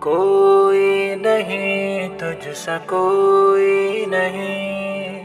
کوئی نہیں تجھ سا کوئی نہیں،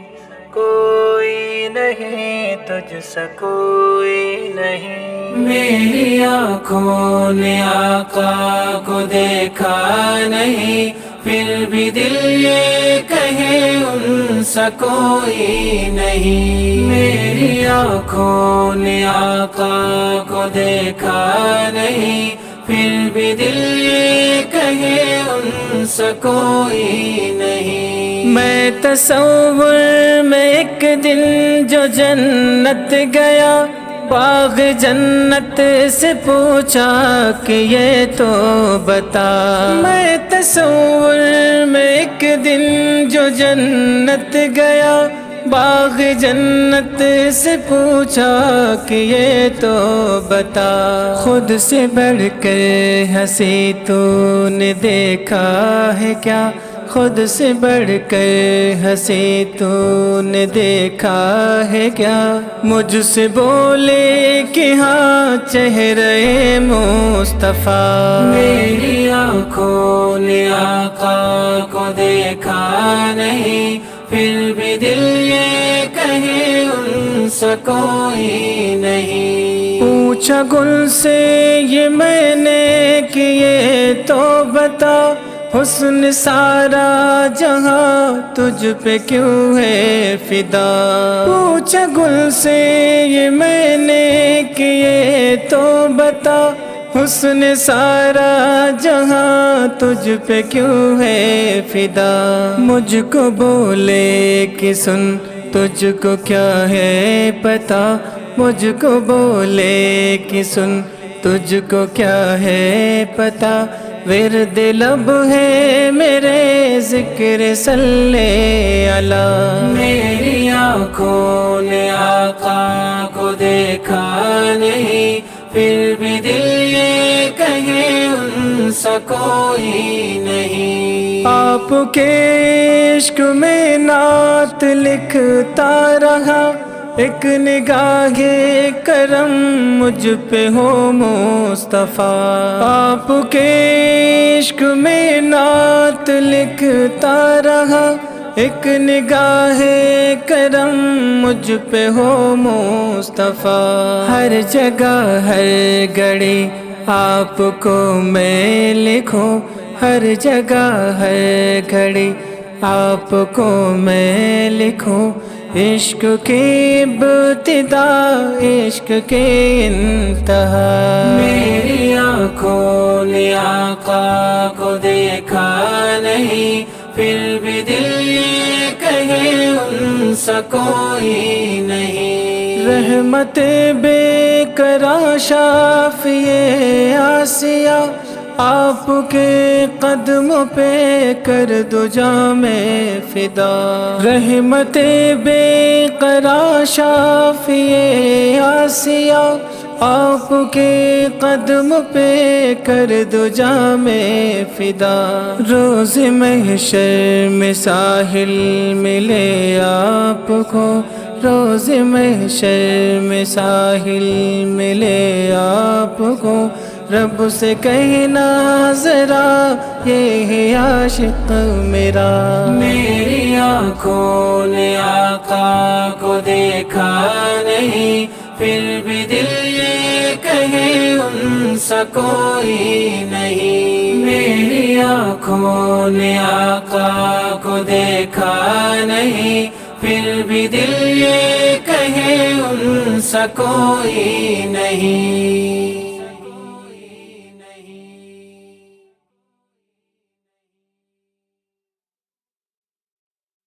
کوئی نہیں تجھ سا کوئی نہیں۔ میری آنکھوں نے آقا کو دیکھا نہیں، پھر بھی دل یہ کہے ان سا کوئی نہیں۔ میری آنکھوں نے آقا کو دیکھا نہیں، پھر بھی دل یہ کہے ان سا کوئی نہیں۔ میں تصور میں ایک دن جو جنت گیا، باغ جنت سے پوچھا کہ یہ تو بتا۔ میں تصور میں ایک دن جو جنت گیا، باغ جنت سے پوچھا کہ یہ تو بتا۔ خود سے بڑھ کر ہنسی تو نے دیکھا ہے کیا، خود سے بڑھ کر ہنسی تو نے دیکھا ہے کیا۔ مجھ سے بولے کہ ہاں چہرے مصطفیٰ۔ میری آنکھوں نے آقا کو دیکھا نہیں، پھر بھی دل یہ کہے ان سا کوئی نہیں۔ پوچھا گل سے یہ میں نے کہ یہ تو بتا، حسن سارا جہاں تجھ پہ کیوں ہے فدا۔ پوچھا گل سے یہ میں نے کہ یہ تو بتا، حسن سارا جہاں تجھ پہ کیوں ہے فدا۔ مجھ کو بولے کہ سن تجھ کو کیا ہے پتا، مجھ کو بولے کہ سن تجھ کو کیا ہے پتا۔ ورد لب ہے میرے ذکر صلی علی۔ میری آنکھوں نے آقا کو دیکھا نہیں، پھر بھی دل یہ کہے ان سا کوئی نہیں۔ آپ کے عشق میں نعت لکھتا رہا، ایک نگاہ کرم مجھ پہ ہو مصطفیٰ۔ آپ کے عشق میں نعت لکھتا رہا، ایک نگاہ کرم مجھ پہ ہو مصطفیٰ۔ ہر جگہ ہر گھڑی آپ کو میں لکھوں، ہر جگہ ہر گھڑی آپ کو میں لکھوں۔ عشق کی ابتدا عشق کی انتہا۔ میری آنکھوں نے آقا کو دیکھا نہیں، پھر بھی دل یہ کہے ان سا کوئی نہیں۔ رحمت بے قرار شافیِ آسیہ، آپ کے قدموں پہ کر دو جام فدا۔ رحمت بے قرار شافیِ آسیہ، آپ کے قدم پہ کر دو جام فدا۔ روز محشر میں ساحل ملے آپ کو، روز محشر میں ساحل ملے آپ کو۔ رب سے کہنا ذرا یہ ہے عاشق میرا۔ میری آنکھوں نے آقا کو دیکھا نہیں، پھر بھی دل یہ کہے ان سا کوئی نہیں۔ میری آنکھوں نے آقا کو دیکھا نہیں، پھر بھی دل یہ کہے ان سا کوئی نہیں۔